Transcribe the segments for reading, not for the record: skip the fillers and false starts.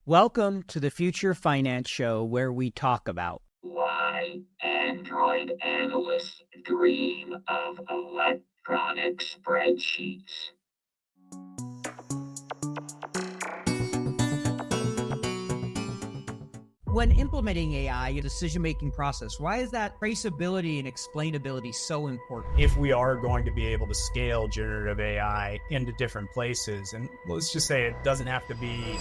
Welcome to the Future Finance Show, where we talk about why Android analysts dream of electronic spreadsheets. when implementing AI in a decision-making process. Why is that traceability and explainability so important? If we are going to be able to scale generative AI into different places, and let's just say it doesn't have to be,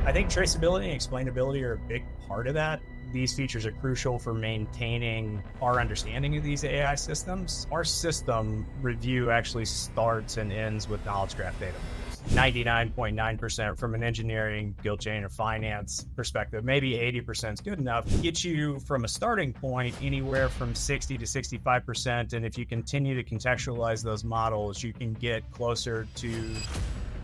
I think traceability and explainability are a big part of that. These features are crucial for maintaining our understanding of these AI systems. Our system review actually starts and ends with knowledge graph data. 99.9% from an engineering, guild chain, or finance perspective, maybe 80% is good enough to get you from a starting point anywhere from 60 to 65%. And if you continue to contextualize those models, you can get closer to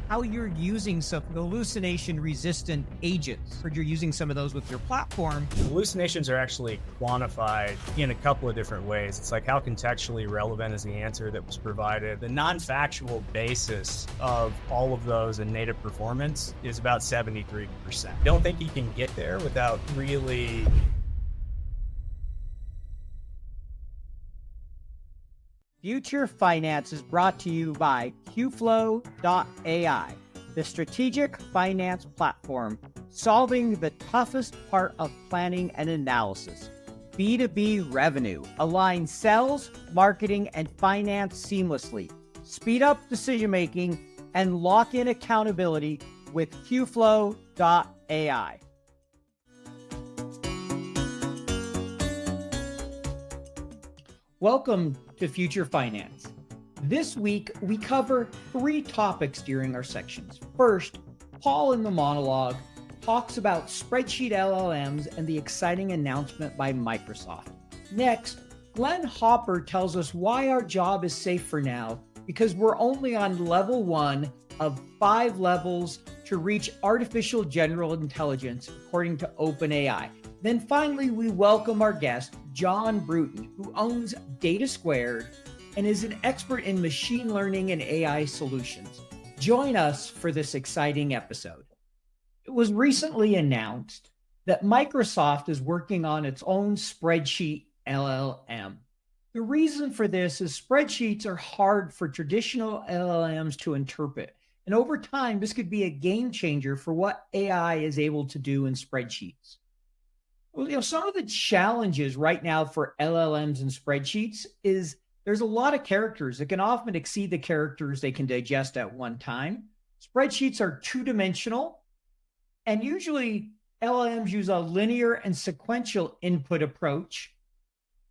how you're using some hallucination-resistant agents, or you're using some of those with your platform. Hallucinations are actually quantified in a couple of different ways. It's like, how contextually relevant is the answer that was provided? The non-factual basis of all of those in native performance is about 73%. I don't think you can get there without really Future Finance is brought to you by QFlow.ai, the strategic finance platform solving the toughest part of planning and analysis. B2B revenue. Align sales, marketing, and finance seamlessly. Speed up decision-making and lock in accountability with QFlow.ai. Welcome to Future Finance. This week, we cover 3 topics during our sections. First, Paul in the monologue talks about spreadsheet LLMs and the exciting announcement by Microsoft. Next, Glenn Hopper tells us why our job is safe for now, because we're only on level 1 of 5 levels to reach artificial general intelligence, according to OpenAI. Then finally, we welcome our guest, Jon Brewton, who owns Data Squared and is an expert in machine learning and AI solutions. Join us for this exciting episode. It was recently announced that Microsoft is working on its own spreadsheet LLM. The reason for this is spreadsheets are hard for traditional LLMs to interpret. And over time, this could be a game changer for what AI is able to do in spreadsheets. Well, some of the challenges right now for LLMs and spreadsheets is there's a lot of characters that can often exceed the characters they can digest at one time. Spreadsheets are two-dimensional, and usually LLMs use a linear and sequential input approach,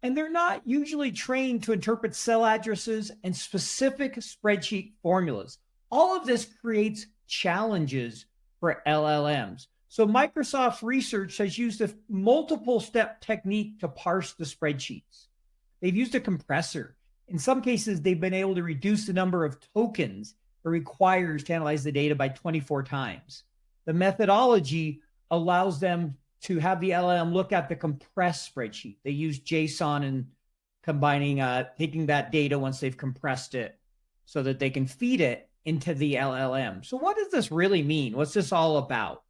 and they're not usually trained to interpret cell addresses and specific spreadsheet formulas. All of this creates challenges for LLMs. So Microsoft's research has used a multiple step technique to parse the spreadsheets. They've used a compressor. In some cases, they've been able to reduce the number of tokens it requires to analyze the data by 24 times. The methodology allows them to have the LLM look at the compressed spreadsheet. They use JSON and combining, taking that data once they've compressed it so that they can feed it into the LLM. So what does this really mean? What's this all about?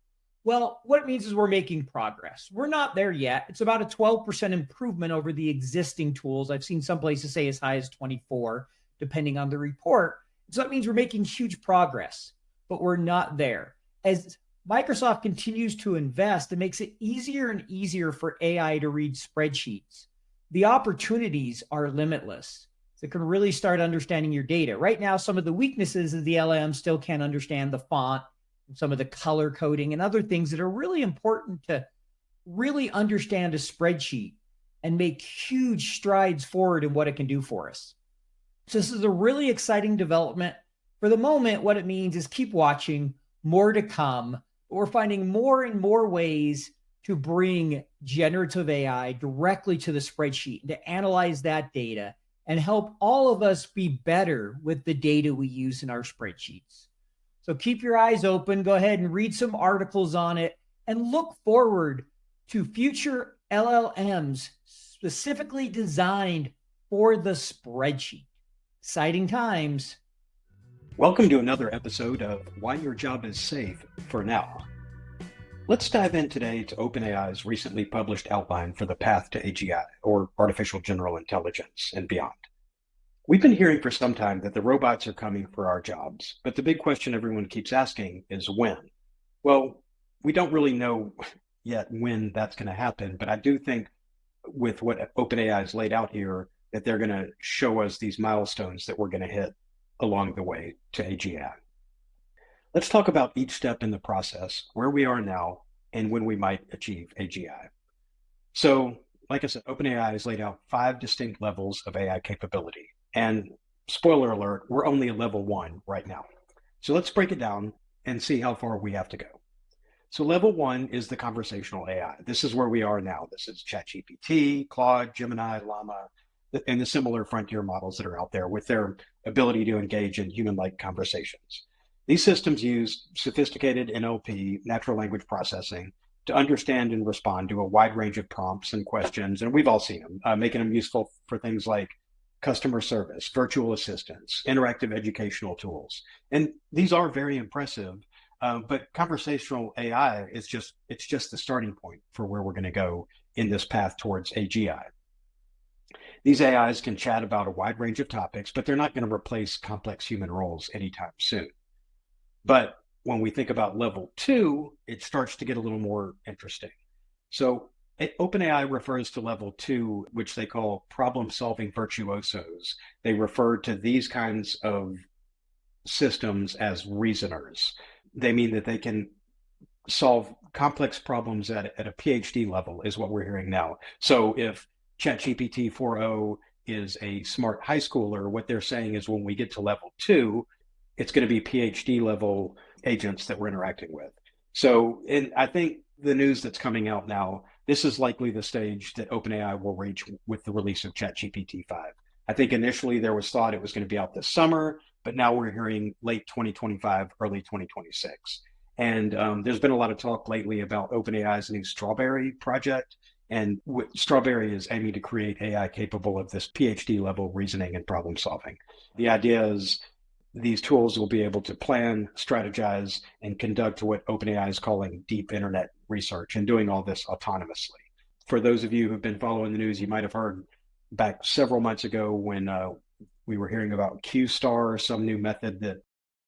Well, what it means is we're making progress. We're not there yet. It's about a 12% improvement over the existing tools. I've seen some places say as high as 24, depending on the report. So that means we're making huge progress, but we're not there. As Microsoft continues to invest, it makes it easier and easier for AI to read spreadsheets. The opportunities are limitless. So it can really start understanding your data. Right now, some of the weaknesses is the LLM still can't understand the font, some of the color coding and other things that are really important to really understand a spreadsheet and make huge strides forward in what it can do for us. So this is a really exciting development. For the moment, what it means is keep watching, more to come. We're finding more and more ways to bring generative AI directly to the spreadsheet and to analyze that data and help all of us be better with the data we use in our spreadsheets. So keep your eyes open, go ahead and read some articles on it, and look forward to future LLMs specifically designed for the spreadsheet. Exciting times. Welcome to another episode of Why Your Job is Safe for Now. Let's dive in today to OpenAI's recently published outline for the path to AGI, or artificial general intelligence, and beyond. We've been hearing for some time that the robots are coming for our jobs, but the big question everyone keeps asking is when? Well, we don't really know yet when that's going to happen, but I do think with what OpenAI has laid out here, that they're going to show us these milestones that we're going to hit along the way to AGI. Let's talk about each step in the process, where we are now, and when we might achieve AGI. So, like I said, OpenAI has laid out 5 distinct levels of AI capability. And spoiler alert, we're only at level 1 right now. So let's break it down and see how far we have to go. So level 1 is the conversational AI. This is where we are now. This is ChatGPT, Claude, Gemini, Llama, and the similar frontier models that are out there with their ability to engage in human-like conversations. These systems use sophisticated NLP, natural language processing, to understand and respond to a wide range of prompts and questions, and we've all seen them, making them useful for things like customer service, virtual assistants, interactive educational tools. And these are very impressive, but conversational AI is just the starting point for where we're going to go in this path towards AGI. These AIs can chat about a wide range of topics, but they're not going to replace complex human roles anytime soon. But when we think about level 2, it starts to get a little more interesting. So OpenAI refers to level 2, which they call problem-solving virtuosos. They refer to these kinds of systems as reasoners. They mean that they can solve complex problems at a PhD level, is what we're hearing now. So if ChatGPT 4.0 is a smart high schooler, what they're saying is when we get to level 2, it's going to be PhD level agents that we're interacting with. So I think the news that's coming out now, this is likely the stage that OpenAI will reach with the release of ChatGPT 5. I think initially there was thought it was going to be out this summer, but now we're hearing late 2025, early 2026. And there's been a lot of talk lately about OpenAI's new Strawberry project. And Strawberry is aiming to create AI capable of this PhD level reasoning and problem solving. The idea is these tools will be able to plan, strategize, and conduct what OpenAI is calling deep internet research, and doing all this autonomously. For those of you who've been following the news, you might have heard back several months ago when we were hearing about Q-Star, some new method that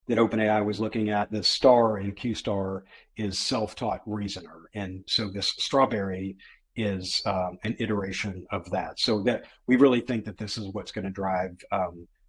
OpenAI was looking at. The star in Q-Star is self-taught reasoner. And so this Strawberry is an iteration of that. So that we really think that this is what's going to drive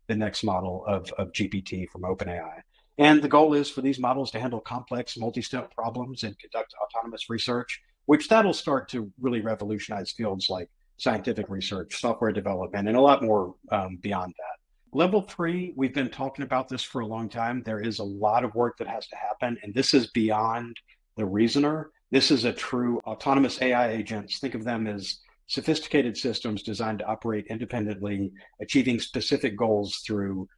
the next model of GPT from OpenAI. And the goal is for these models to handle complex multi-step problems and conduct autonomous research, which that'll start to really revolutionize fields like scientific research, software development, and a lot more beyond that. Level 3, we've been talking about this for a long time. There is a lot of work that has to happen, and this is beyond the reasoner. This is a true autonomous AI agents. Think of them as sophisticated systems designed to operate independently, achieving specific goals through,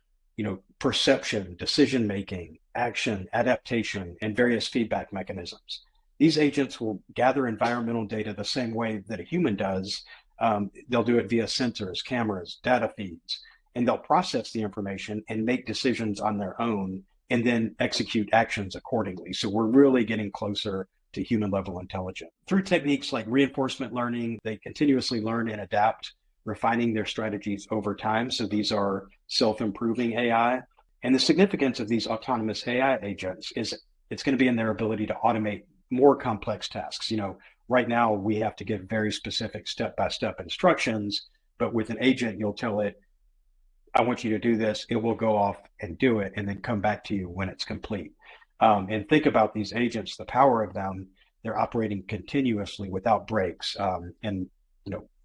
perception, decision-making, action, adaptation, and various feedback mechanisms. These agents will gather environmental data the same way that a human does. They'll do it via sensors, cameras, data feeds, and they'll process the information and make decisions on their own and then execute actions accordingly. So we're really getting closer to human level intelligence. Through techniques like reinforcement learning, they continuously learn and adapt, refining their strategies over time. So these are self-improving AI. And the significance of these autonomous AI agents is it's going to be in their ability to automate more complex tasks. Right now we have to give very specific step-by-step instructions, but with an agent, you'll tell it, I want you to do this. It will go off and do it and then come back to you when it's complete. And think about these agents, the power of them. They're operating continuously without breaks, and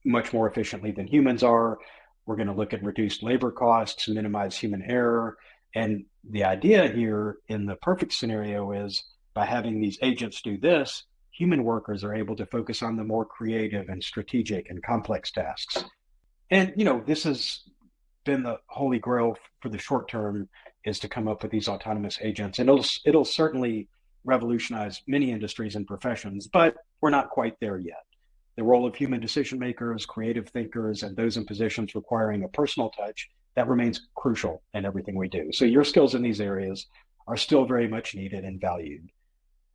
much more efficiently than humans are. We're going to look at reduced labor costs, minimize human error. And the idea here in the perfect scenario is by having these agents do this, human workers are able to focus on the more creative and strategic and complex tasks. And, this has been the holy grail for the short term, is to come up with these autonomous agents. And it'll certainly revolutionize many industries and professions, but we're not quite there yet. The role of human decision makers, creative thinkers, and those in positions requiring a personal touch, that remains crucial in everything we do. So your skills in these areas are still very much needed and valued.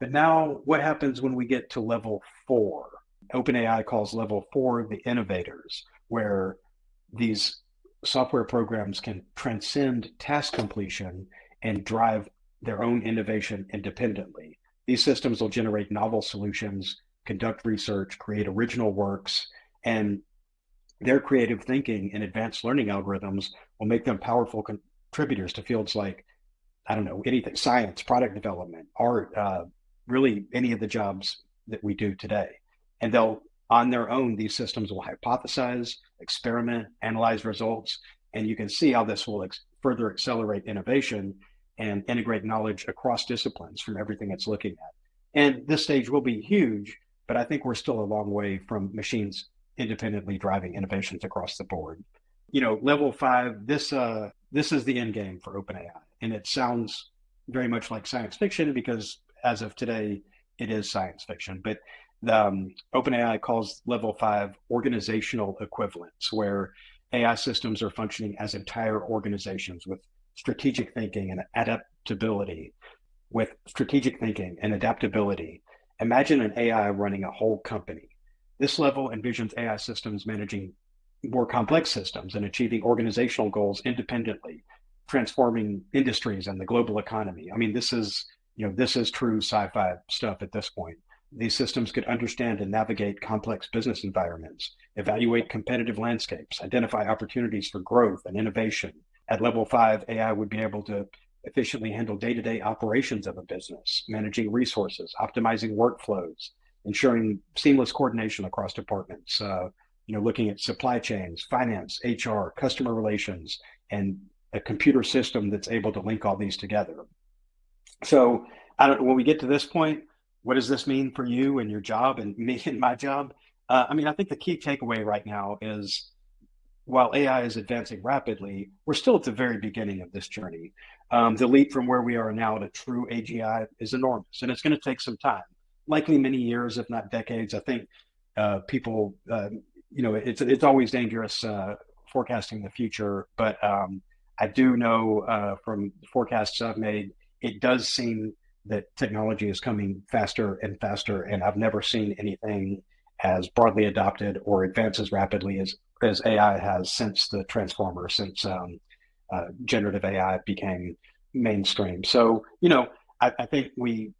But now what happens when we get to level 4? OpenAI calls level 4 the innovators, where these software programs can transcend task completion and drive their own innovation independently. These systems will generate novel solutions, conduct research, create original works, and their creative thinking and advanced learning algorithms will make them powerful contributors to fields like, I don't know, anything, science, product development, art, really any of the jobs that we do today. And they'll, on their own, these systems will hypothesize, experiment, analyze results, and you can see how this will further accelerate innovation and integrate knowledge across disciplines from everything it's looking at. And this stage will be huge, but I think we're still a long way from machines independently driving innovations across the board. Level 5, this is the end game for OpenAI, and it sounds very much like science fiction because as of today, it is science fiction. But OpenAI calls level 5 organizational equivalence, where AI systems are functioning as entire organizations with strategic thinking and adaptability. Imagine an AI running a whole company. This level envisions AI systems managing more complex systems and achieving organizational goals independently, transforming industries and the global economy. I mean, this is true sci-fi stuff at this point. These systems could understand and navigate complex business environments, evaluate competitive landscapes, identify opportunities for growth and innovation. At level 5, AI would be able to efficiently handle day-to-day operations of a business, managing resources, optimizing workflows, ensuring seamless coordination across departments, looking at supply chains, finance, HR, customer relations, and a computer system that's able to link all these together. So when we get to this point, what does this mean for you and your job and me and my job? I think the key takeaway right now is while AI is advancing rapidly, we're still at the very beginning of this journey. The leap from where we are now to true AGI is enormous, and it's going to take some time, likely many years, if not decades. I think people, it's always dangerous forecasting the future, but I do know from forecasts I've made, it does seem that technology is coming faster and faster, and I've never seen anything as broadly adopted or advances rapidly as AI has since the Transformer, since generative AI became mainstream. So, I think we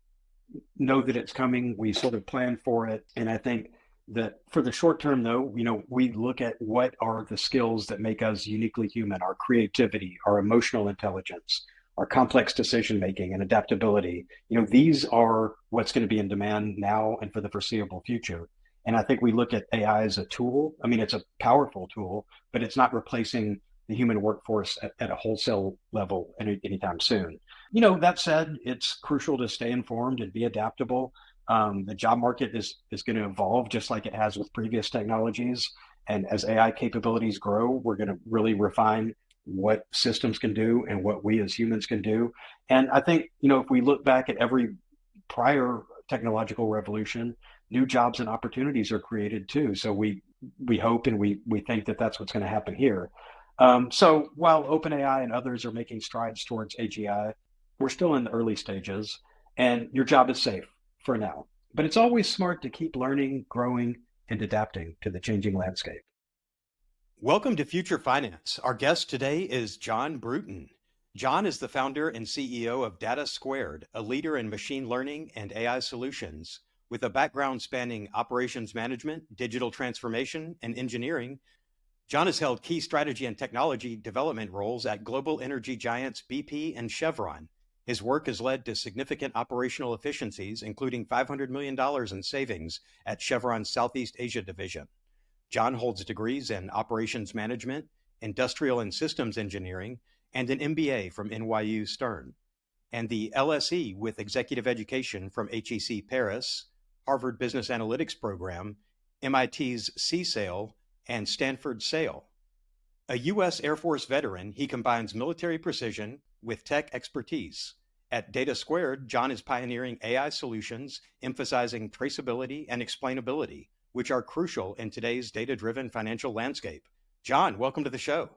know that it's coming. We sort of plan for it. And I think that for the short term, though, we look at what are the skills that make us uniquely human, our creativity, our emotional intelligence, our complex decision-making and adaptability. These are what's going to be in demand now and for the foreseeable future. And I think we look at AI as a tool. I mean, it's a powerful tool, but it's not replacing the human workforce at a wholesale level anytime soon. That said, it's crucial to stay informed and be adaptable. The job market is going to evolve just like it has with previous technologies. And as AI capabilities grow, we're going to really refine what systems can do and what we as humans can do. And I think, if we look back at every prior technological revolution, new jobs and opportunities are created too. So we hope and we think that that's what's going to happen here. So while OpenAI and others are making strides towards AGI, we're still in the early stages, and your job is safe for now. But it's always smart to keep learning, growing, and adapting to the changing landscape. Welcome to Future Finance. Our guest today is Jon Brewton. Jon is the founder and CEO of Data2, a leader in machine learning and AI solutions. With a background spanning operations management, digital transformation, and engineering, Jon has held key strategy and technology development roles at global energy giants BP and Chevron. His work has led to significant operational efficiencies, including $500 million in savings at Chevron's Southeast Asia division. Jon holds degrees in operations management, industrial and systems engineering, and an MBA from NYU Stern, and the LSE with executive education from HEC Paris, Harvard Business Analytics Program, MIT's CSAIL, and Stanford SAIL. A U.S. Air Force veteran, he combines military precision with tech expertise. At Data2, Jon is pioneering AI solutions, emphasizing traceability and explainability, which are crucial in today's data-driven financial landscape. Jon, welcome to the show.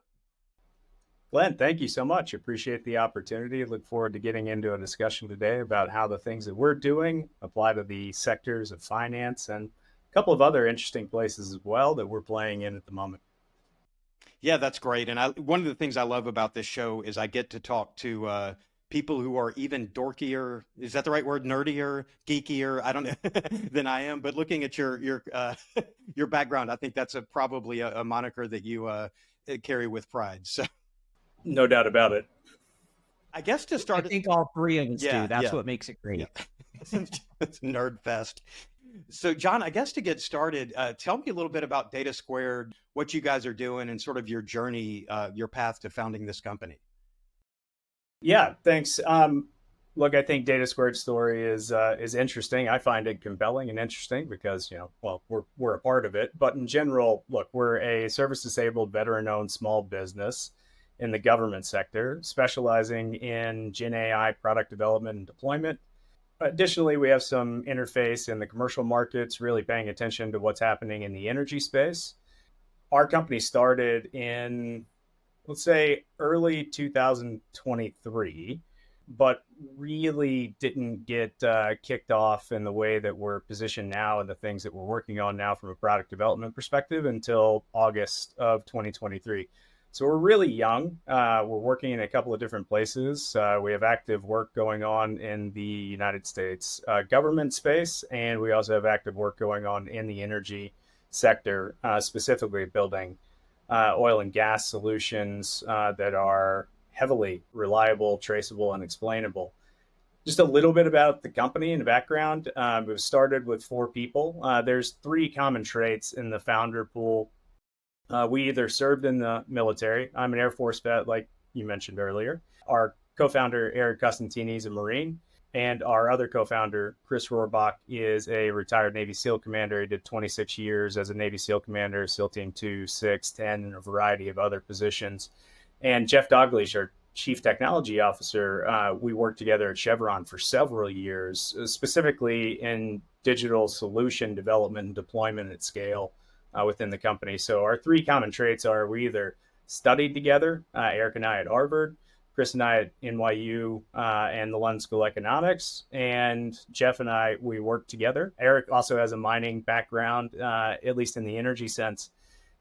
Glenn, thank you so much. Appreciate the opportunity. Look forward to getting into a discussion today about how the things that we're doing apply to the sectors of finance and a couple of other interesting places as well that we're playing in at the moment. Yeah, that's great. And one of the things I love about this show is I get to talk to people who are even dorkier. Is that the right word? Nerdier, geekier? I don't know than I am. But looking at your your background, I think that's probably a moniker that you carry with pride. So No doubt about it. I guess to I start, think all three of us Yeah, do. That's yeah. what makes it great. It's nerd fest. So, John, I guess to get started, tell me a little bit about Data Squared, what you guys are doing, and sort of your journey, your path to founding this company. Yeah, thanks. Look, I think Data Squared's story is interesting. I find it compelling and interesting because well, we're a part of it. But in general, look, we're a service-disabled, veteran-owned small business in the government sector, specializing in Gen AI product development and deployment. Additionally, we have some interface in the commercial markets, really paying attention to what's happening in the energy space. Our company started in, let's say, early 2023, but really didn't get kicked off in the way that we're positioned now and the things that we're working on now from a product development perspective until August of 2023. So we're really young. We're working in a couple of different places. We have active work going on in the United States government space, and we also have active work going on in the energy sector, specifically building oil and gas solutions that are heavily reliable, traceable, and explainable. Just a little bit about the company and the background. We've started with 4 people. There's 3 common traits in the founder pool. We either served in the military. I'm an Air Force vet, like you mentioned earlier. Our co-founder, Eric Costantini, is a Marine. And our other co-founder, Chris Rohrbach, is a retired Navy SEAL commander. He did 26 years as a Navy SEAL commander, SEAL Team 2, 6, 10, and a variety of other positions. And Jeff Douglas, our chief technology officer, we worked together at Chevron for several years, specifically in digital solution development and deployment at scale within the company. So our 3 common traits are we either studied together, Eric and I at Harvard, Chris and I at NYU and the London School of Economics, and Jeff and I, we worked together. Eric also has a mining background, at least in the energy sense,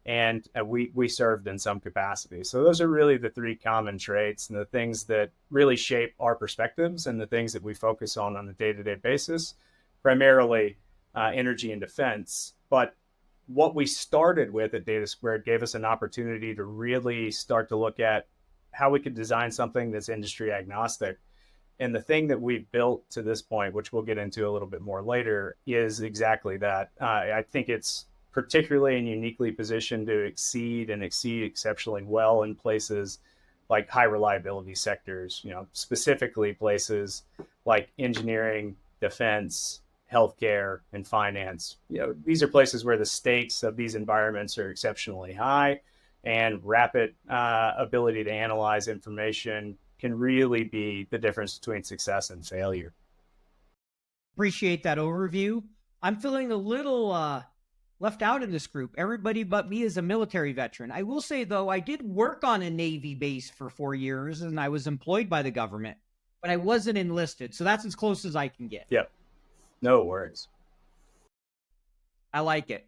and we served in some capacity. So those are really the 3 common traits and the things that really shape our perspectives and the things that we focus on a day-to-day basis, primarily energy and defense. But what we started with at Data Squared gave us an opportunity to really start to look at how we could design something that's industry agnostic. And the thing that we've built to this point, which we'll get into a little bit more later, is exactly that. I think it's particularly and uniquely positioned to exceed exceptionally well in places like high reliability sectors, specifically places like engineering, defense, healthcare, and finance. These are places where the stakes of these environments are exceptionally high, and rapid ability to analyze information can really be the difference between success and failure. Appreciate that overview. I'm feeling a little left out in this group. Everybody but me is a military veteran. I will say, though, I did work on a Navy base for 4 years, and I was employed by the government, but I wasn't enlisted. So that's as close as I can get. Yep. No worries. I like it.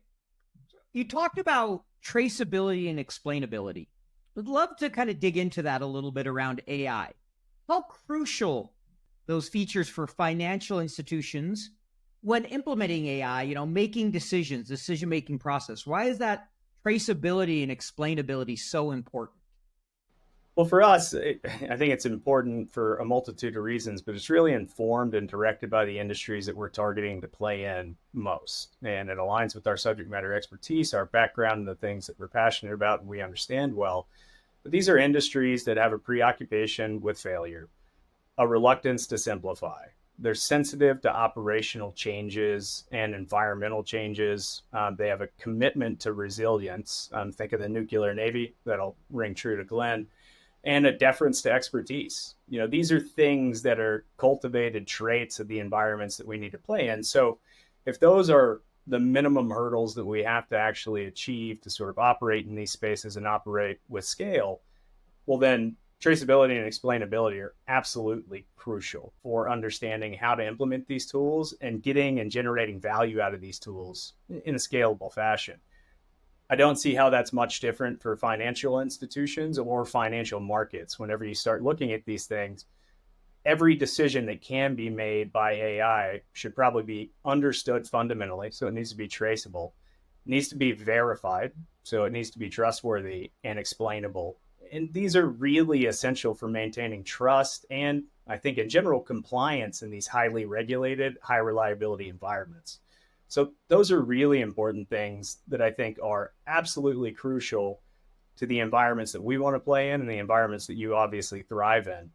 You talked about traceability and explainability. Would love to kind of dig into that a little bit around AI. How crucial those features for financial institutions when implementing AI, making decisions, decision-making process. Why is that traceability and explainability so important? Well, for us, I think it's important for a multitude of reasons, but it's really informed and directed by the industries that we're targeting to play in most. And it aligns with our subject matter expertise, our background, and the things that we're passionate about and we understand well. But these are industries that have a preoccupation with failure, a reluctance to simplify. They're sensitive to operational changes and environmental changes. They have a commitment to resilience. Think of the nuclear Navy, that'll ring true to Glenn. And a deference to expertise. These are things that are cultivated traits of the environments that we need to play in. So if those are the minimum hurdles that we have to actually achieve to sort of operate in these spaces and operate with scale, well, then traceability and explainability are absolutely crucial for understanding how to implement these tools and getting and generating value out of these tools in a scalable fashion. I don't see how that's much different for financial institutions or financial markets. Whenever you start looking at these things, every decision that can be made by AI should probably be understood fundamentally. So it needs to be traceable, it needs to be verified. So it needs to be trustworthy and explainable. And these are really essential for maintaining trust and, I think, in general, compliance in these highly regulated, high reliability environments. So those are really important things that I think are absolutely crucial to the environments that we want to play in and the environments that you obviously thrive in.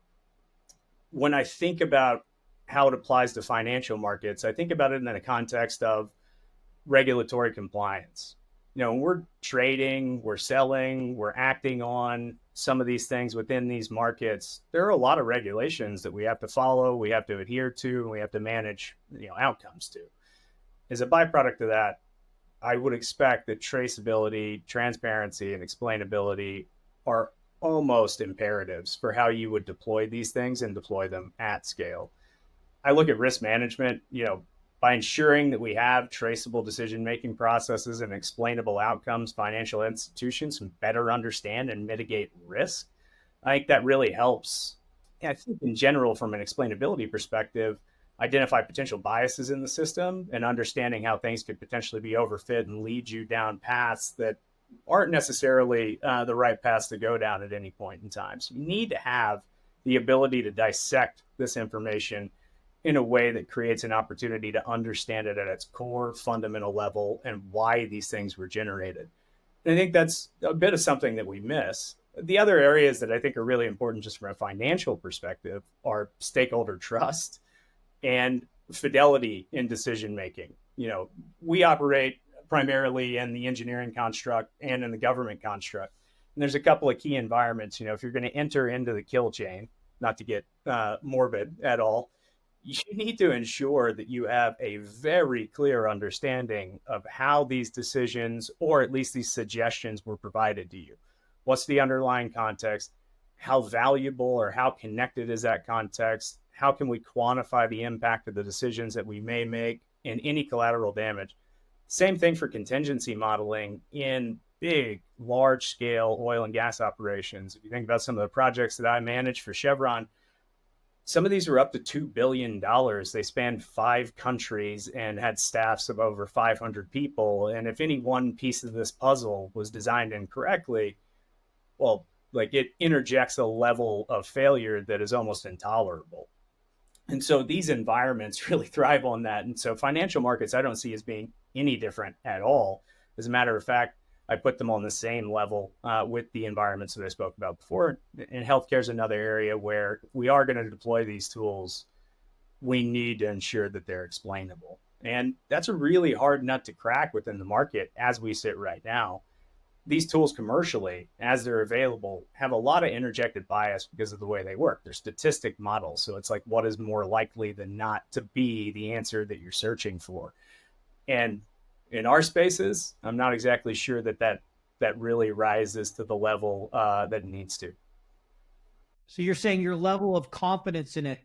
When I think about how it applies to financial markets, I think about it in the context of regulatory compliance. We're trading, we're selling, we're acting on some of these things within these markets. There are a lot of regulations that we have to follow, we have to adhere to, and we have to manage, outcomes to. As a byproduct of that, I would expect that traceability, transparency, and explainability are almost imperatives for how you would deploy these things and deploy them at scale. I look at risk management, by ensuring that we have traceable decision-making processes and explainable outcomes, financial institutions can better understand and mitigate risk. I think that really helps. I think in general, from an explainability perspective, identify potential biases in the system and understanding how things could potentially be overfit and lead you down paths that aren't necessarily the right paths to go down at any point in time. So you need to have the ability to dissect this information in a way that creates an opportunity to understand it at its core fundamental level and why these things were generated. And I think that's a bit of something that we miss. The other areas that I think are really important just from a financial perspective are stakeholder trust and fidelity in decision making. We operate primarily in the engineering construct and in the government construct. And there's a couple of key environments. If you're going to enter into the kill chain, not to get morbid at all, you need to ensure that you have a very clear understanding of how these decisions, or at least these suggestions, were provided to you. What's the underlying context? How valuable or how connected is that context? How can we quantify the impact of the decisions that we may make and any collateral damage? Same thing for contingency modeling in big, large scale oil and gas operations. If you think about some of the projects that I managed for Chevron, some of these were up to $2 billion. They spanned 5 countries and had staffs of over 500 people. And if any one piece of this puzzle was designed incorrectly, well, it interjects a level of failure that is almost intolerable. And so these environments really thrive on that. And so financial markets, I don't see as being any different at all. As a matter of fact, I put them on the same level with the environments that I spoke about before. And healthcare is another area where we are going to deploy these tools. We need to ensure that they're explainable. And that's a really hard nut to crack within the market as we sit right now. These tools commercially, as they're available, have a lot of interjected bias because of the way they work. They're statistic models. So it's like, what is more likely than not to be the answer that you're searching for? And in our spaces, I'm not exactly sure that really rises to the level that it needs to. So you're saying your level of confidence in a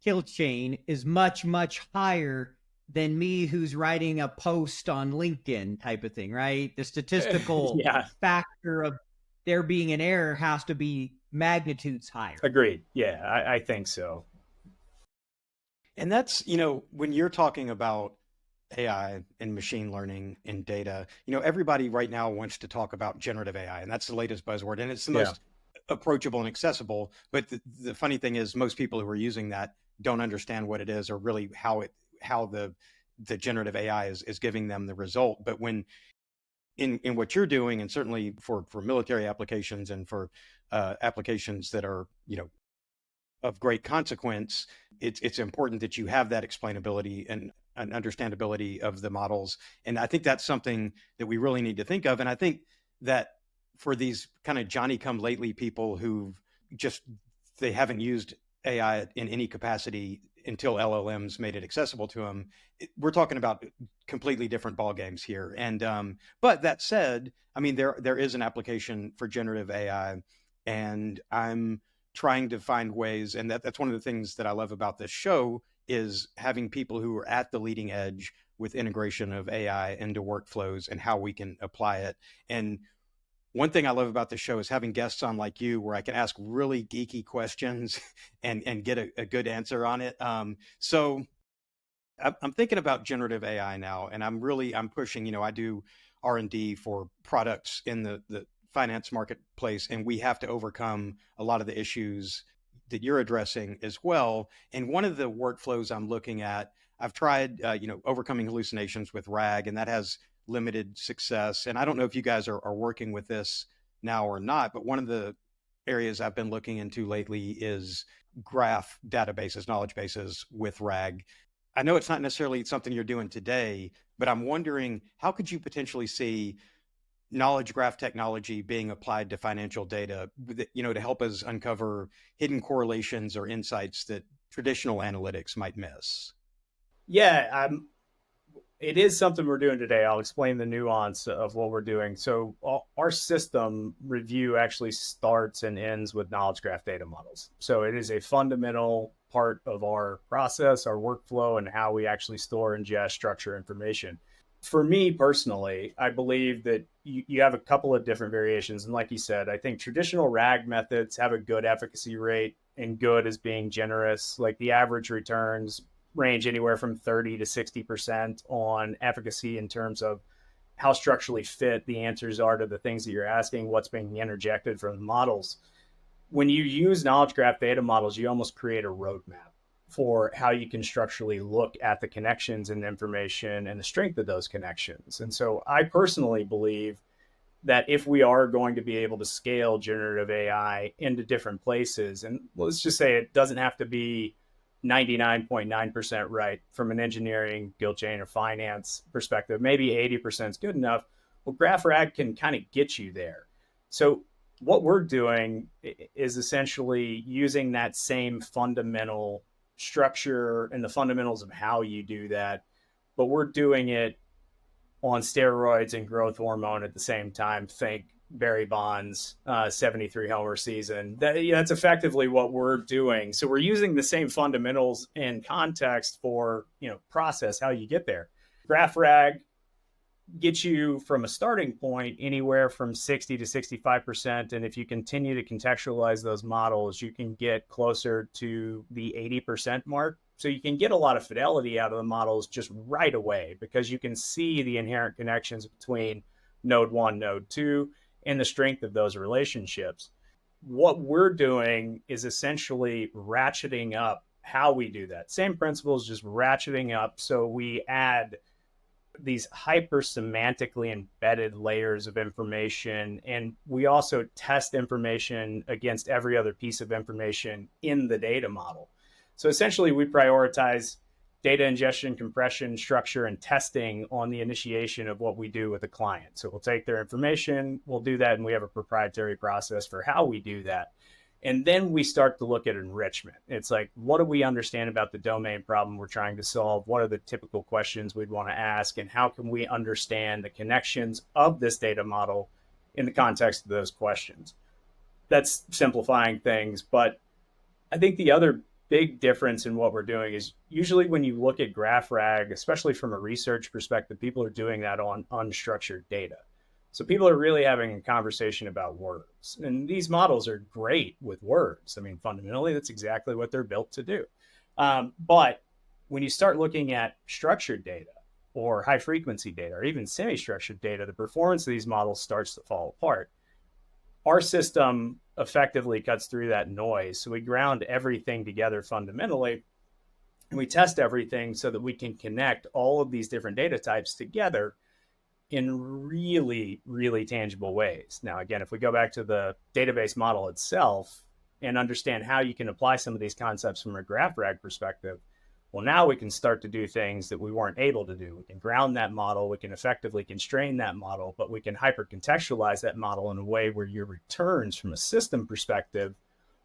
kill chain is much, much higher than me who's writing a post on LinkedIn type of thing, right? The statistical factor of there being an error has to be magnitudes higher. Agreed. Yeah, I think so. And that's, when you're talking about AI and machine learning and data, everybody right now wants to talk about generative AI, and that's the latest buzzword, and it's the most approachable and accessible. But the funny thing is, most people who are using that don't understand what it is or really how the generative AI is giving them the result. But when in what you're doing, and certainly for military applications and for applications that are of great consequence, it's important that you have that explainability and understandability of the models. And I think that's something that we really need to think of. And I think that for these kind of Johnny-come-lately people who they haven't used AI in any capacity until LLMs made it accessible to them, we're talking about completely different ball games here. And but that said, I mean, there is an application for generative AI, and I'm trying to find ways, and that's one of the things that I love about this show, is having people who are at the leading edge with integration of AI into workflows and how we can apply it. And one thing I love about the show is having guests on like you, where I can ask really geeky questions and get a good answer on it. So I'm thinking about generative AI now, and I'm pushing, I do R&D for products in the finance marketplace, and we have to overcome a lot of the issues that you're addressing as well. And one of the workflows I'm looking at, I've tried, overcoming hallucinations with RAG, and that has limited success. And I don't know if you guys are working with this now or not, but one of the areas I've been looking into lately is graph databases, knowledge bases with RAG. I know it's not necessarily something you're doing today, but I'm wondering, how could you potentially see knowledge graph technology being applied to financial data, to help us uncover hidden correlations or insights that traditional analytics might miss? Yeah, it is something we're doing today. I'll explain the nuance of what we're doing. So our system review actually starts and ends with knowledge graph data models. So it is a fundamental part of our process, our workflow, and how we actually store, ingest, structure information. For me personally, I believe that you have a couple of different variations. And like you said, I think traditional RAG methods have a good efficacy rate, and good as being generous. Like the average returns range anywhere from 30 to 60% on efficacy in terms of how structurally fit the answers are to the things that you're asking, what's being interjected from the models. When you use knowledge graph data models, you almost create a roadmap for how you can structurally look at the connections and information and the strength of those connections. And so I personally believe that if we are going to be able to scale generative AI into different places, and let's just say it doesn't have to be 99.9% right from an engineering, guild chain, or finance perspective, maybe 80% is good enough. Well, GraphRag can kind of get you there. So what we're doing is essentially using that same fundamental structure and the fundamentals of how you do that, but we're doing it on steroids and growth hormone at the same time. Think Barry Bonds 73 homer season. That's effectively what we're doing. So we're using the same fundamentals and context for process, how you get there. GraphRag gets you from a starting point anywhere from 60 to 65%. And if you continue to contextualize those models, you can get closer to the 80% mark. So you can get a lot of fidelity out of the models just right away, because you can see the inherent connections between node 1, node 2, and the strength of those relationships. What we're doing is essentially ratcheting up how we do that. Same principles, just ratcheting up. So we add these hyper semantically embedded layers of information, and we also test information against every other piece of information in the data model. So essentially we prioritize data ingestion, compression, structure, and testing on the initiation of what we do with a client. So we'll take their information, we'll do that, and we have a proprietary process for how we do that. And then we start to look at enrichment. It's like, what do we understand about the domain problem we're trying to solve? What are the typical questions we'd want to ask? And how can we understand the connections of this data model in the context of those questions? That's simplifying things. But I think the other big difference in what we're doing is usually when you look at GraphRag, especially from a research perspective, people are doing that on unstructured data. So people are really having a conversation about words. And these models are great with words. I mean, fundamentally, that's exactly what they're built to do. But when you start looking at structured data or high frequency data or even semi-structured data, the performance of these models starts to fall apart. Our system effectively cuts through that noise. So we ground everything together fundamentally, and we test everything so that we can connect all of these different data types together in really, really tangible ways. Now, again, if we go back to the database model itself and understand how you can apply some of these concepts from a GraphRag perspective, well, now we can start to do things that we weren't able to do. We can ground that model, we can effectively constrain that model, but we can hyper-contextualize that model in a way where your returns from a system perspective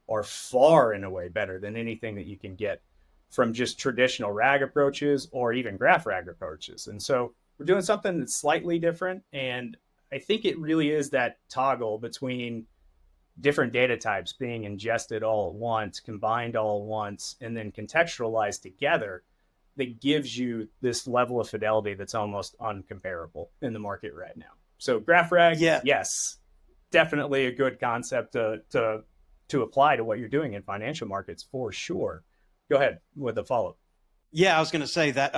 are far and away better than anything that you can get from just traditional RAG approaches or even GraphRag approaches. And so we're doing something that's slightly different. And I think it really is that toggle between different data types being ingested all at once, combined all at once, and then contextualized together, that gives you this level of fidelity that's almost uncomparable in the market right now. So GraphRag, yes, definitely a good concept to apply to what you're doing in financial markets for sure. Go ahead with the follow-up. Yeah, I was going to say that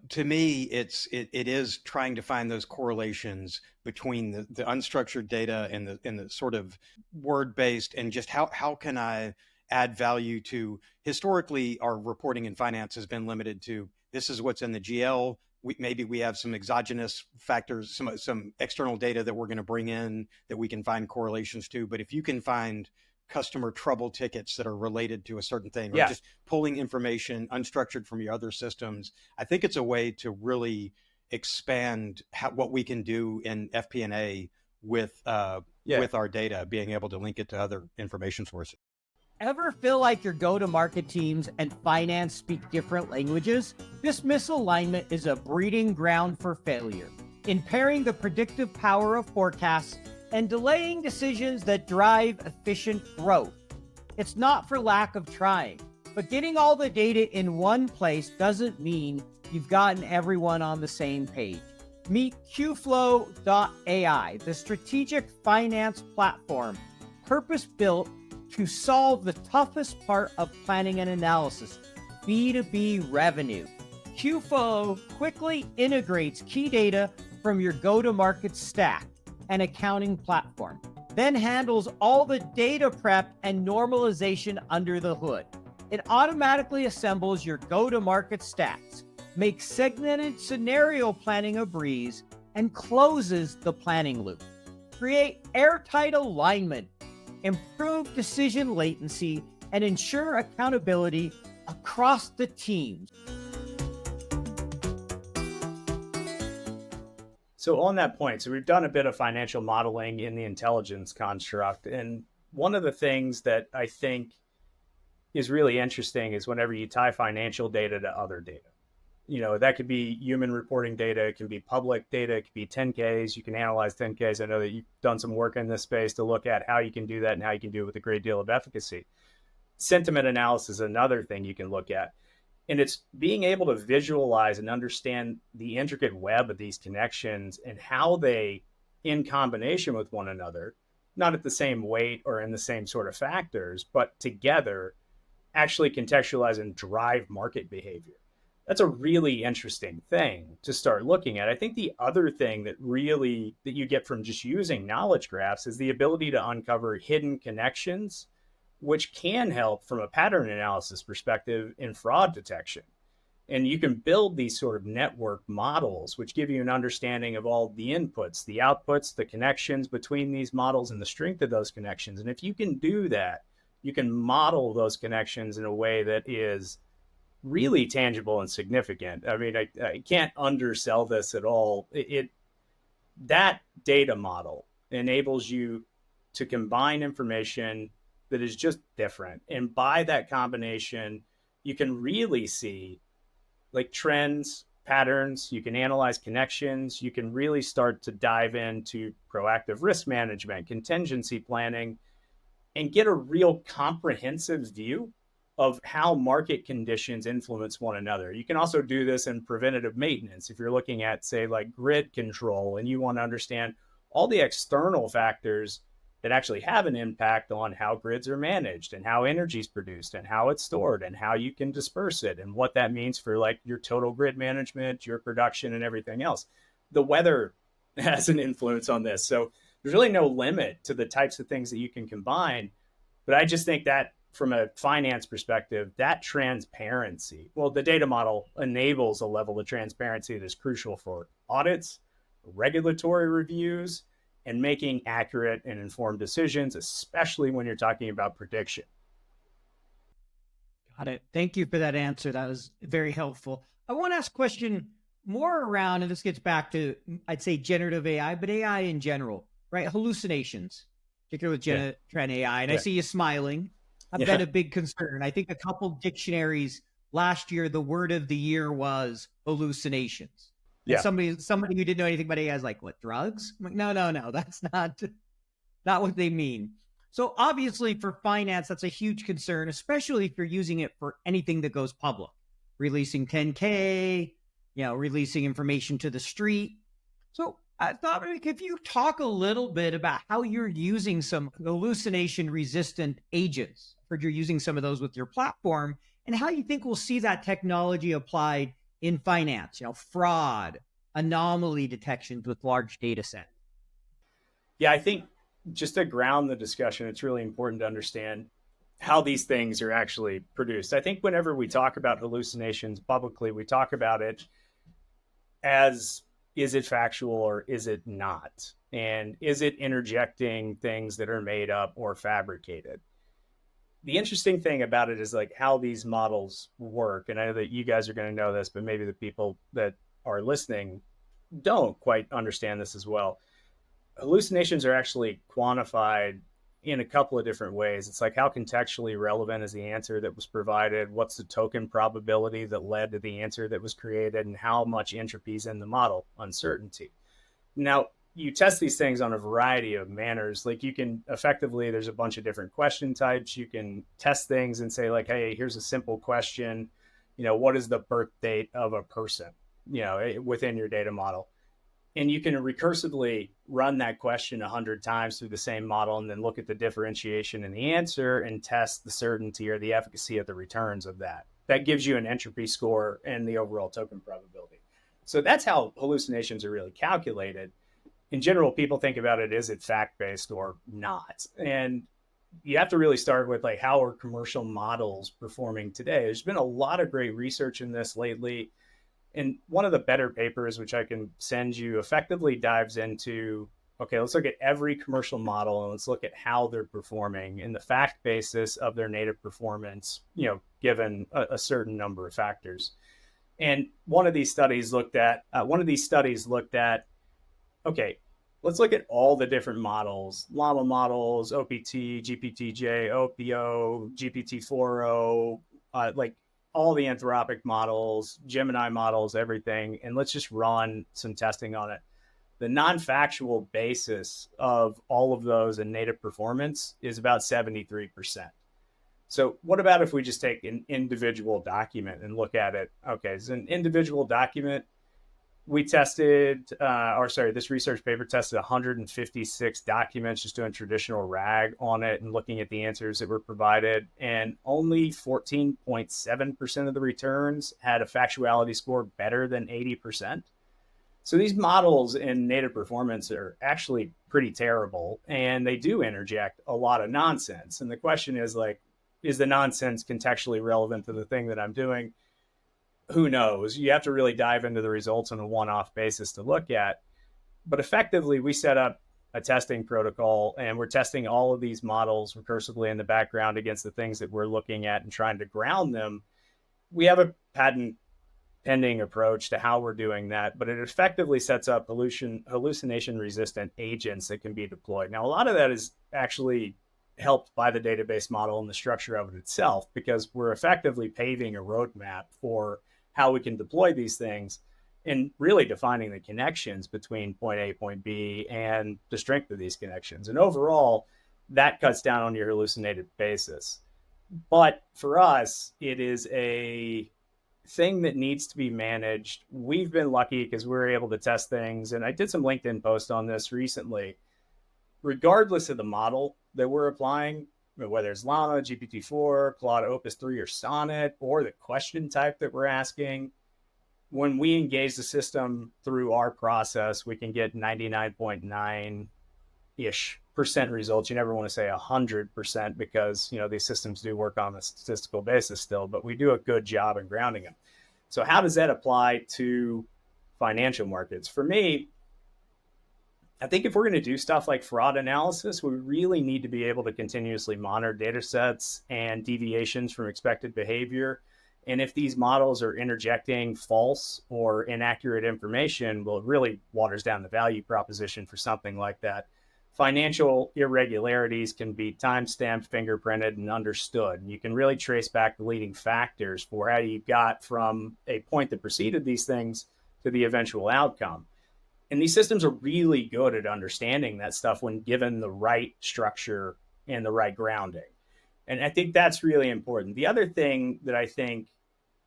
to me, it is trying to find those correlations between the unstructured data and the sort of word-based, and just how can I add value to. Historically, our reporting in finance has been limited to this is what's in the GL. Maybe we have some exogenous factors, some external data that we're going to bring in that we can find correlations to. But if you can find customer trouble tickets that are related to a certain thing, or just pulling information unstructured from your other systems, I think it's a way to really expand what we can do in FP&A with our data, being able to link it to other information sources. Ever feel like your go-to-market teams and finance speak different languages? This misalignment is a breeding ground for failure, impairing the predictive power of forecasts and delaying decisions that drive efficient growth. It's not for lack of trying, but getting all the data in one place doesn't mean you've gotten everyone on the same page. Meet QFlow.ai, the strategic finance platform purpose-built to solve the toughest part of planning and analysis, B2B revenue. QFlow quickly integrates key data from your go-to-market stack and accounting platform, then handles all the data prep and normalization under the hood. It automatically assembles your go-to-market stacks, makes segmented scenario planning a breeze, and closes the planning loop. Create airtight alignment, improve decision latency, and ensure accountability across the teams. So on that point, so we've done a bit of financial modeling in the intelligence construct. And one of the things that I think is really interesting is whenever you tie financial data to other data. You know, that could be human reporting data, it can be public data, it could be 10Ks. You can analyze 10Ks. I know that you've done some work in this space to look at how you can do that and how you can do it with a great deal of efficacy. Sentiment analysis is another thing you can look at. And it's being able to visualize and understand the intricate web of these connections and how they, in combination with one another, not at the same weight or in the same sort of factors, but together actually contextualize and drive market behavior. That's a really interesting thing to start looking at. I think the other thing that you get from just using knowledge graphs is the ability to uncover hidden connections, which can help from a pattern analysis perspective in fraud detection. And you can build these sort of network models, which give you an understanding of all the inputs, the outputs, the connections between these models, and the strength of those connections. And if you can do that, you can model those connections in a way that is really tangible and significant. I mean, I can't undersell this at all. That data model enables you to combine information that is just different. And by that combination, you can really see like trends, patterns, you can analyze connections, you can really start to dive into proactive risk management, contingency planning, and get a real comprehensive view of how market conditions influence one another. You can also do this in preventative maintenance. If you're looking at, say, like grid control, and you want to understand all the external factors that actually have an impact on how grids are managed and how energy is produced and how it's stored and how you can disperse it and what that means for like your total grid management, your production, and everything else. The weather has an influence on this. So there's really no limit to the types of things that you can combine. But I just think that from a finance perspective, that transparency, well, the data model enables a level of transparency that's crucial for audits, regulatory reviews, and making accurate and informed decisions, especially when you're talking about prediction. Got it. Thank you for that answer. That was very helpful. I want to ask a question more around, and this gets back to, I'd say, generative AI, but AI in general, right? Hallucinations, particularly with Gen AI. And I see you smiling. I've been a big concern. I think a couple dictionaries last year, the word of the year was hallucinations. And somebody who didn't know anything about AI is like, what, drugs? I'm like, no, that's not what they mean. So obviously for finance, that's a huge concern, especially if you're using it for anything that goes public, releasing 10K, releasing information to the street. So I thought, if you talk a little bit about how you're using some hallucination resistant agents, I've heard you're using some of those with your platform, and how you think we'll see that technology applied in finance, fraud, anomaly detections with large data sets. Yeah, I think just to ground the discussion, it's really important to understand how these things are actually produced. I think whenever we talk about hallucinations publicly, we talk about it as, is it factual or is it not? And is it interjecting things that are made up or fabricated? The interesting thing about it is like how these models work. And I know that you guys are going to know this, but maybe the people that are listening don't quite understand this as well. Hallucinations are actually quantified in a couple of different ways. It's like, how contextually relevant is the answer that was provided? What's the token probability that led to the answer that was created? And how much entropy is in the model? Uncertainty. Now, you test these things on a variety of manners. Like you can effectively, there's a bunch of different question types. You can test things and say like, hey, here's a simple question. What is the birth date of a person, within your data model? And you can recursively run that question 100 times through the same model and then look at the differentiation in the answer and test the certainty or the efficacy of the returns of that. That gives you an entropy score and the overall token probability. So that's how hallucinations are really calculated. In general, people think about it, is it fact-based or not? And you have to really start with like, how are commercial models performing today? There's been a lot of great research in this lately. And one of the better papers, which I can send you, effectively dives into, okay, let's look at every commercial model and let's look at how they're performing and the fact basis of their native performance, given a certain number of factors. And one of these studies looked at, okay, let's look at all the different models, llama models, OPT, GPTJ, OPO, GPT-4o, like all the Anthropic models, Gemini models, everything. And let's just run some testing on it. The non-factual basis of all of those in native performance is about 73%. So what about if we just take an individual document and look at it? Okay, so an individual document, we tested, this research paper tested 156 documents, just doing traditional RAG on it and looking at the answers that were provided. And only 14.7% of the returns had a factuality score better than 80%. So these models in native performance are actually pretty terrible, and they do interject a lot of nonsense. And the question is like, is the nonsense contextually relevant to the thing that I'm doing? Who knows? You have to really dive into the results on a one-off basis to look at. But effectively, we set up a testing protocol and we're testing all of these models recursively in the background against the things that we're looking at and trying to ground them. We have a patent pending approach to how we're doing that, but it effectively sets up hallucination resistant agents that can be deployed. Now, a lot of that is actually helped by the database model and the structure of it itself, because we're effectively paving a roadmap for how we can deploy these things and really defining the connections between point A, point B, and the strength of these connections. And overall, that cuts down on your hallucinated basis. But for us, it is a thing that needs to be managed. We've been lucky because we're able to test things. And I did some LinkedIn posts on this recently. Regardless of the model that we're applying, whether it's Llama, GPT-4, Claude Opus 3, or Sonnet, or the question type that we're asking, when we engage the system through our process, we can get 99.9-ish % results. You never want to say 100% because, these systems do work on a statistical basis still, but we do a good job in grounding them. So how does that apply to financial markets? For me, I think if we're going to do stuff like fraud analysis, we really need to be able to continuously monitor data sets and deviations from expected behavior. And if these models are interjecting false or inaccurate information, well, it really waters down the value proposition for something like that. Financial irregularities can be time-stamped, fingerprinted, and understood. And you can really trace back the leading factors for how you got from a point that preceded these things to the eventual outcome. And these systems are really good at understanding that stuff when given the right structure and the right grounding. And I think that's really important. The other thing that I think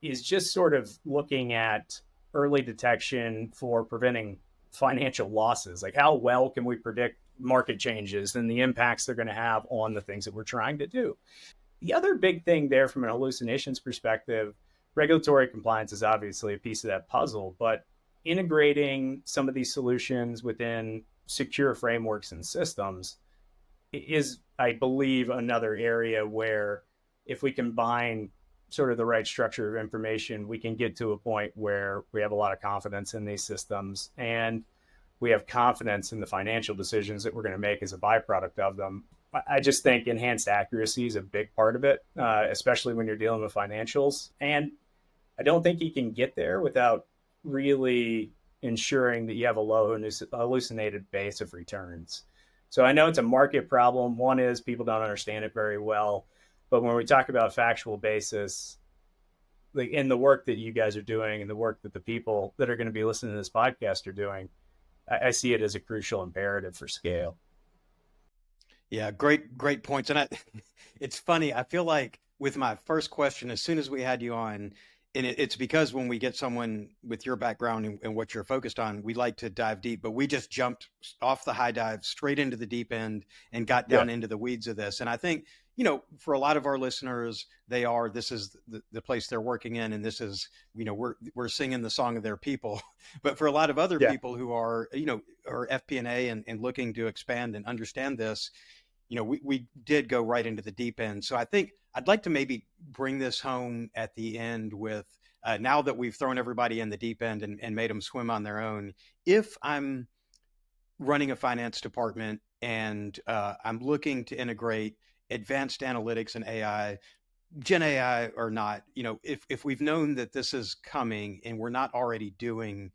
is just sort of looking at early detection for preventing financial losses. Like, how well can we predict market changes and the impacts they're going to have on the things that we're trying to do? The other big thing there from an hallucinations perspective, regulatory compliance is obviously a piece of that puzzle, but integrating some of these solutions within secure frameworks and systems is, I believe, another area where if we combine sort of the right structure of information, we can get to a point where we have a lot of confidence in these systems and we have confidence in the financial decisions that we're going to make as a byproduct of them. I just think enhanced accuracy is a big part of it, especially when you're dealing with financials. And I don't think you can get there without really ensuring that you have a low hallucinated base of returns. So I know it's a market problem. One is people don't understand it very well. But when we talk about factual basis, like in the work that you guys are doing and the work that the people that are going to be listening to this podcast are doing, I see it as a crucial imperative for scale. Yeah, great points. And it's funny. I feel like with my first question, as soon as we had you on, and it's because when we get someone with your background and what you're focused on, we like to dive deep, but we just jumped off the high dive straight into the deep end and got down into the weeds of this. And I think, for a lot of our listeners, this is the place they're working in. And this is, we're singing the song of their people. But for a lot of other people who are, are FP&A and looking to expand and understand this, we did go right into the deep end. So I think I'd like to maybe bring this home at the end with, now that we've thrown everybody in the deep end and made them swim on their own, if I'm running a finance department and I'm looking to integrate advanced analytics and AI, Gen AI or not, if we've known that this is coming and we're not already doing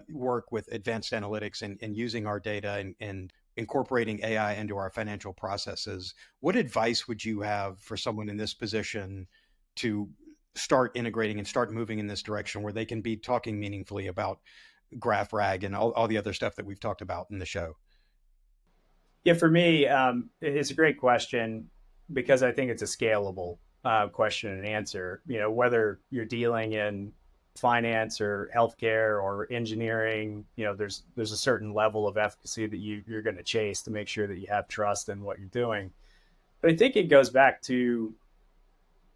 work with advanced analytics and using our data and incorporating AI into our financial processes, what advice would you have for someone in this position to start integrating and start moving in this direction where they can be talking meaningfully about graph rag and all the other stuff that we've talked about in the show? Yeah, for me, it's a great question because I think it's a scalable question and answer. Whether you're dealing in finance or healthcare or engineering, there's a certain level of efficacy that you're going to chase to make sure that you have trust in what you're doing. But I think it goes back to,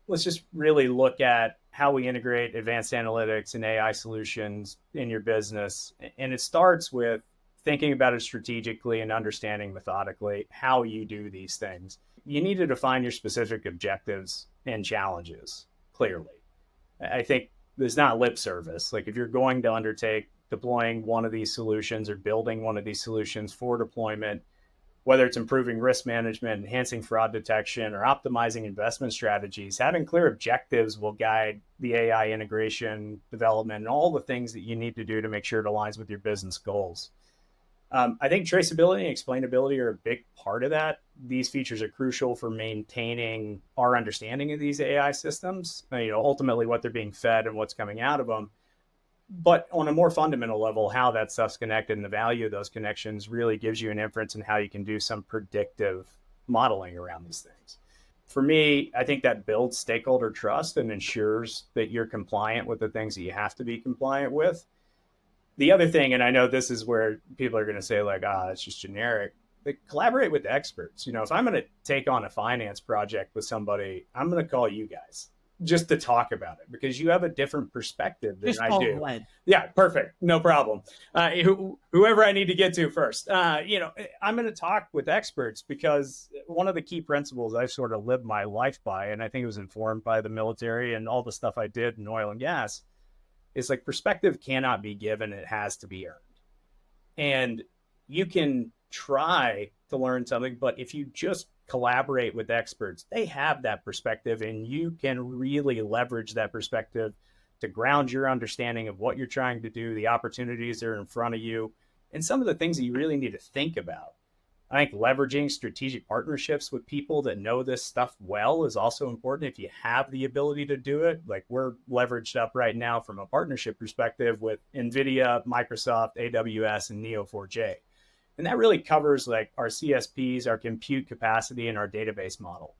let's just really look at how we integrate advanced analytics and AI solutions in your business. And it starts with thinking about it strategically and understanding methodically how you do these things. You need to define your specific objectives and challenges clearly. I think there's not lip service. Like, if you're going to undertake deploying one of these solutions or building one of these solutions for deployment, whether it's improving risk management, enhancing fraud detection, or optimizing investment strategies, having clear objectives will guide the AI integration, development, and all the things that you need to do to make sure it aligns with your business goals. I think traceability and explainability are a big part of that. These features are crucial for maintaining our understanding of these AI systems, ultimately what they're being fed and what's coming out of them. But on a more fundamental level, how that stuff's connected and the value of those connections really gives you an inference in how you can do some predictive modeling around these things. For me, I think that builds stakeholder trust and ensures that you're compliant with the things that you have to be compliant with. The other thing, and I know this is where people are going to say like, it's just generic, but collaborate with the experts. If I'm going to take on a finance project with somebody, I'm going to call you guys just to talk about it because you have a different perspective than I do. Glenn. Yeah, perfect. No problem. Whoever I need to get to first, I'm going to talk with experts because one of the key principles I've sort of lived my life by, and I think it was informed by the military and all the stuff I did in oil and gas, is like perspective cannot be given, it has to be earned. And you can try to learn something, but if you just collaborate with experts, they have that perspective and you can really leverage that perspective to ground your understanding of what you're trying to do, the opportunities that are in front of you, and some of the things that you really need to think about. I think leveraging strategic partnerships with people that know this stuff well is also important if you have the ability to do it. Like, we're leveraged up right now from a partnership perspective with NVIDIA, Microsoft, AWS, and Neo4j. And that really covers like our CSPs, our compute capacity, and our database model.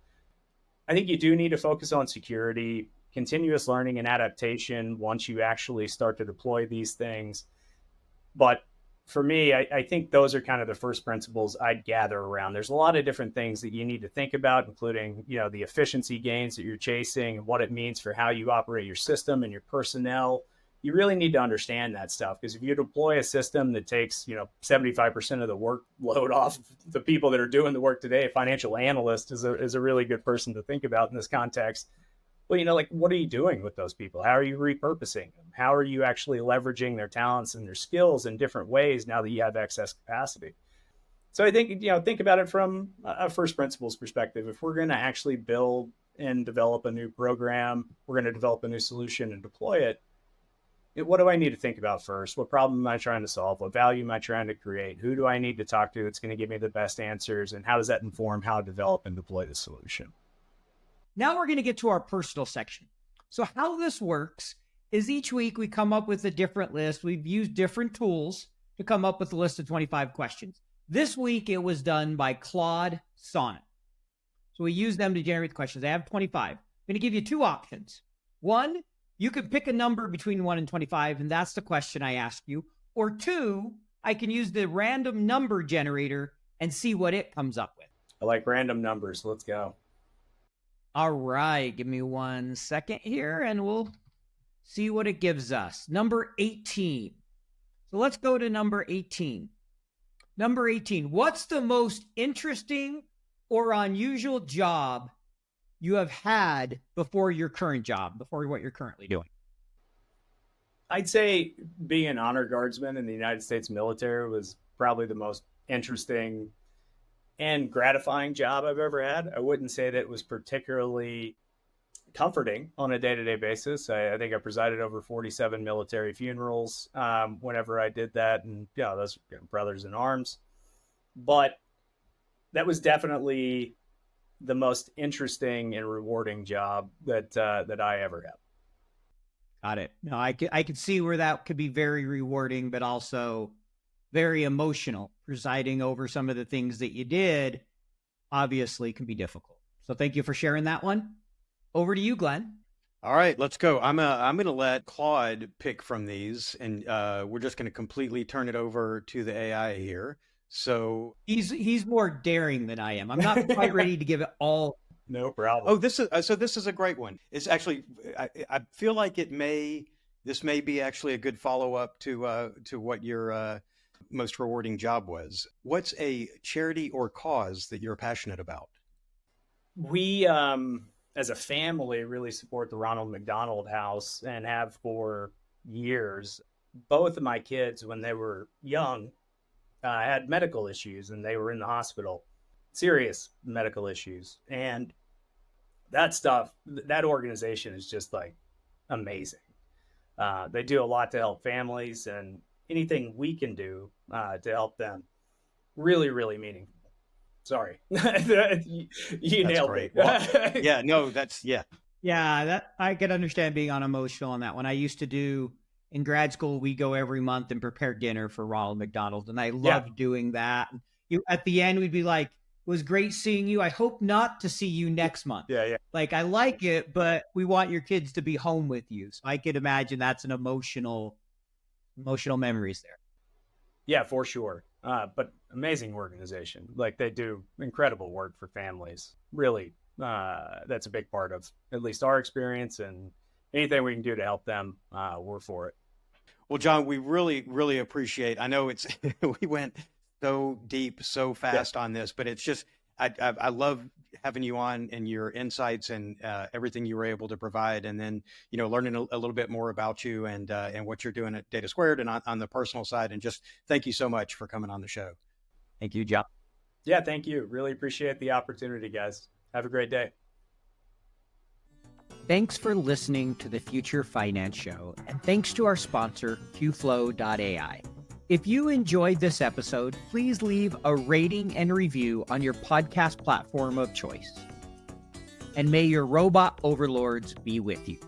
I think you do need to focus on security, continuous learning and adaptation once you actually start to deploy these things. But for me, I think those are kind of the first principles I'd gather around. There's a lot of different things that you need to think about, including, the efficiency gains that you're chasing and what it means for how you operate your system and your personnel. You really need to understand that stuff, because if you deploy a system that takes, 75% of the workload off the people that are doing the work today, a financial analyst is a really good person to think about in this context. Well, what are you doing with those people? How are you repurposing them? How are you actually leveraging their talents and their skills in different ways now that you have excess capacity? So I think, think about it from a first principles perspective. If we're going to actually build and develop a new program, we're going to develop a new solution and deploy it. What do I need to think about first? What problem am I trying to solve? What value am I trying to create? Who do I need to talk to that's going to give me the best answers? And how does that inform how to develop and deploy the solution? Now we're going to get to our personal section. So how this works is each week we come up with a different list. We've used different tools to come up with a list of 25 questions. This week it was done by Claude Sonnet. So we use them to generate the questions. I have 25. I'm going to give you two options. One, you could pick a number between 1 and 25, and that's the question I ask you. Or two, I can use the random number generator and see what it comes up with. I like random numbers. Let's go. All right, give me 1 second here and we'll see what it gives us. Number 18. So let's go to number 18. Number 18, what's the most interesting or unusual job you have had before your current job, before what you're currently doing? I'd say being an honor guardsman in the United States military was probably the most interesting and gratifying job I've ever had. I wouldn't say that it was particularly comforting on a day-to-day basis. I think I presided over 47 military funerals whenever I did that, and those brothers in arms. But that was definitely the most interesting and rewarding job that I ever had. Got it. No, I could see where that could be very rewarding, but also very emotional. Presiding over some of the things that you did obviously can be difficult. So thank you for sharing that one. Over to you, Glenn. All right, let's go. I'm gonna let Claude pick from these, and we're just gonna completely turn it over to the AI here. So he's more daring than I am. I'm not quite ready to give it all. No problem. Oh, this is a great one. It's actually, I feel like this may be actually a good follow-up to what your most rewarding job was. What's a charity or cause that you're passionate about? We, as a family, really support the Ronald McDonald House and have for years. Both of my kids, when they were young, had medical issues and they were in the hospital, serious medical issues. And that stuff, that organization is just like amazing. They do a lot to help families, and anything we can do to help them, really, really meaningful. Sorry. you nailed great. it. Well, yeah, no, Yeah, that I could understand being unemotional on that one. I used to do in grad school, we go every month and prepare dinner for Ronald McDonald, and I loved doing that. At the end, we'd be like, "It was great seeing you. I hope not to see you next month." Yeah. Like, I like it, but we want your kids to be home with you. So I could imagine that's an emotional memories there. Yeah, for sure. But amazing organization. Like, they do incredible work for families. Really, that's a big part of at least our experience, and anything we can do to help them, we're for it. Well, John, we really, really appreciate. I know it's we went so deep, so fast on this, but it's just I love having you on and your insights and everything you were able to provide, and then learning a little bit more about you and what you're doing at Data Squared and on the personal side. And just thank you so much for coming on the show. Thank you, John. Yeah, thank you. Really appreciate the opportunity, guys. Have a great day. Thanks for listening to the Future Finance Show, and thanks to our sponsor, QFlow.ai. If you enjoyed this episode, please leave a rating and review on your podcast platform of choice. And may your robot overlords be with you.